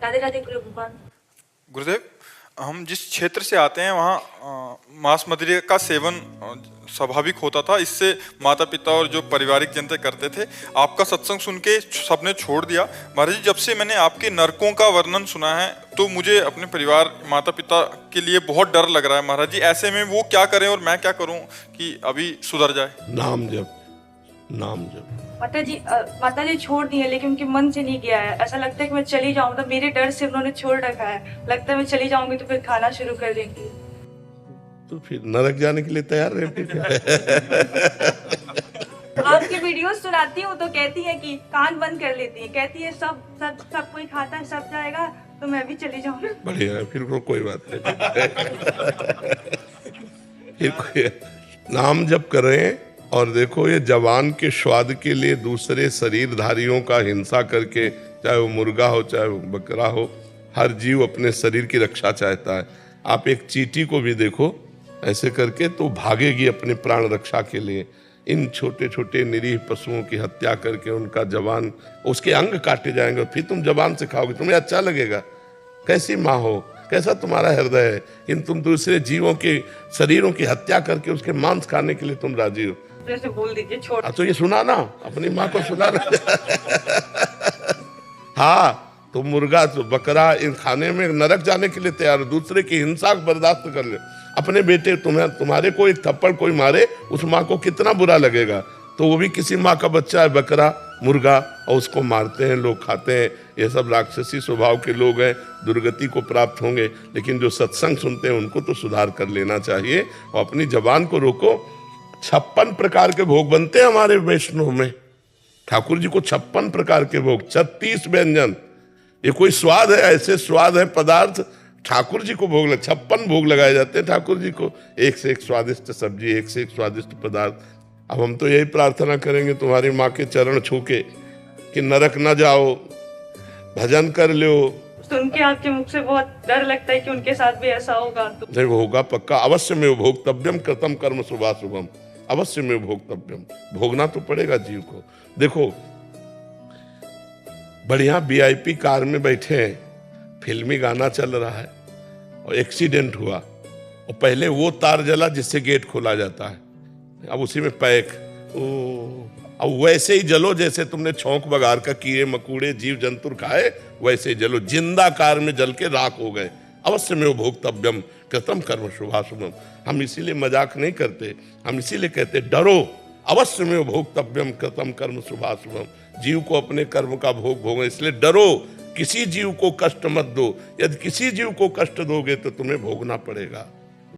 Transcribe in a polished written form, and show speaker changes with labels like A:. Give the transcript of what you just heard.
A: राधे राधे गुरु भगवान।
B: गुरुदेव, हम जिस क्षेत्र से आते हैं वहाँ मांस मदिरे का सेवन स्वाभाविक होता था। इससे माता पिता और जो पारिवारिक जनता करते थे। आपका सत्संग सुन के सबने छोड़ दिया। महाराज जी, जब से मैंने आपके नरकों का वर्णन सुना है तो मुझे अपने परिवार माता पिता के लिए बहुत डर लग रहा है। महाराज जी, ऐसे में वो क्या करें और मैं क्या करूं कि अभी सुधर जाए?
C: नाम जप, नाम जप।
A: माता जी छोड़ दी है, लेकिन उनके मन से नहीं गया है। ऐसा लगता है कि मैं चली जाऊँ, तो मेरे डर से उन्होंने छोड़ रखा है। लगता है मैं चली जाऊंगी तो फिर खाना शुरू कर देंगी।
C: तो फिर नरक जाने के लिए तैयार रहती थी।
A: आपकी वीडियोस सुनाती हूँ तो कहती है कि कान बंद कर लेती है, कहती है सब कोई खाता है, सब जाएगा तो मैं भी चली जाऊंगी।
C: बढ़िया है, फिर कोई बात नहीं। फिर कोई नाम जप करें। और देखो, ये जवान के स्वाद के लिए दूसरे शरीरधारियों का हिंसा करके, चाहे वो मुर्गा हो चाहे वो बकरा हो, हर जीव अपने शरीर की रक्षा चाहता है। आप एक चींटी को भी देखो ऐसे करके तो भागेगी अपने प्राण रक्षा के लिए। इन छोटे छोटे निरीह पशुओं की हत्या करके उनका जवान, उसके अंग काटे जाएंगे, फिर तुम जवान से खाओगे, तुम्हें अच्छा लगेगा? कैसी माँ हो, कैसा तुम्हारा हृदय है, इन तुम दूसरे जीवों के शरीरों की हत्या करके उसके मांस खाने के लिए तुम राजी हो?
A: जैसे बोल दीजिए छोड़।
C: तो ये सुनाना, अपनी माँ को सुनाना। हाँ, तो मुर्गा तो बकरा इन खाने में नरक जाने के लिए तैयार हो, दूसरे की हिंसा बर्दाश्त कर ले। अपने बेटे तुम्हारे को एक थप्पड़ कोई मारे, उस माँ को कितना बुरा लगेगा। तो वो भी किसी माँ का बच्चा है, बकरा मुर्गा, और उसको मारते हैं लोग, खाते हैं। ये सब राक्षसी स्वभाव के लोग हैं, दुर्गति को प्राप्त होंगे। लेकिन जो सत्संग सुनते हैं उनको तो सुधार कर लेना चाहिए और अपनी जबान को रोको। 56 प्रकार के भोग बनते हैं हमारे वैष्णव में। ठाकुर जी को 56 प्रकार के भोग, 36 व्यंजन। ये कोई स्वाद है? ऐसे स्वाद है पदार्थ ठाकुर जी को भोग 56 भोग लगाए जाते हैं ठाकुर जी को। एक से एक स्वादिष्ट सब्जी, एक से एक स्वादिष्ट पदार्थ। अब हम तो यही प्रार्थना करेंगे तुम्हारी माँ के चरण छू के कि नरक न जाओ, भजन कर लो।
A: सुन के आपके मुख से बहुत डर लगता है कि उनके साथ भी ऐसा होगा। तो
C: नहीं, वो होगा पक्का। अवश्य में भोक्तव्यम कृतम कर्म शुभाशुभम, अवश्य में भोक्तव्यम। भोगना तो पड़ेगा जीव को। देखो, बढ़िया VIP कार में बैठे हैं, फिल्मी गाना चल रहा है और एक्सीडेंट हुआ, और पहले वो तार जला जिससे गेट खोला जाता है, अब उसी में पैक। अब वैसे ही जलो जैसे तुमने छौंक बगार का कीड़े मकूड़े जीव जंतु खाए, वैसे ही जलो। जिंदा कार में जल के राख हो गए। अवश्य में वो भोक्तव्यम कृतम कर्म शुभाशुभम। हम इसीलिए मजाक नहीं करते, हम इसीलिए कहते डरो। अवश्य में वो भोक्तव्यम कृतम कर्म शुभाशुभम। जीव को अपने कर्म का भोग भोगना, इसलिए डरो, किसी जीव को कष्ट मत दो। यदि किसी जीव को कष्ट दोगे तो तुम्हें भोगना पड़ेगा।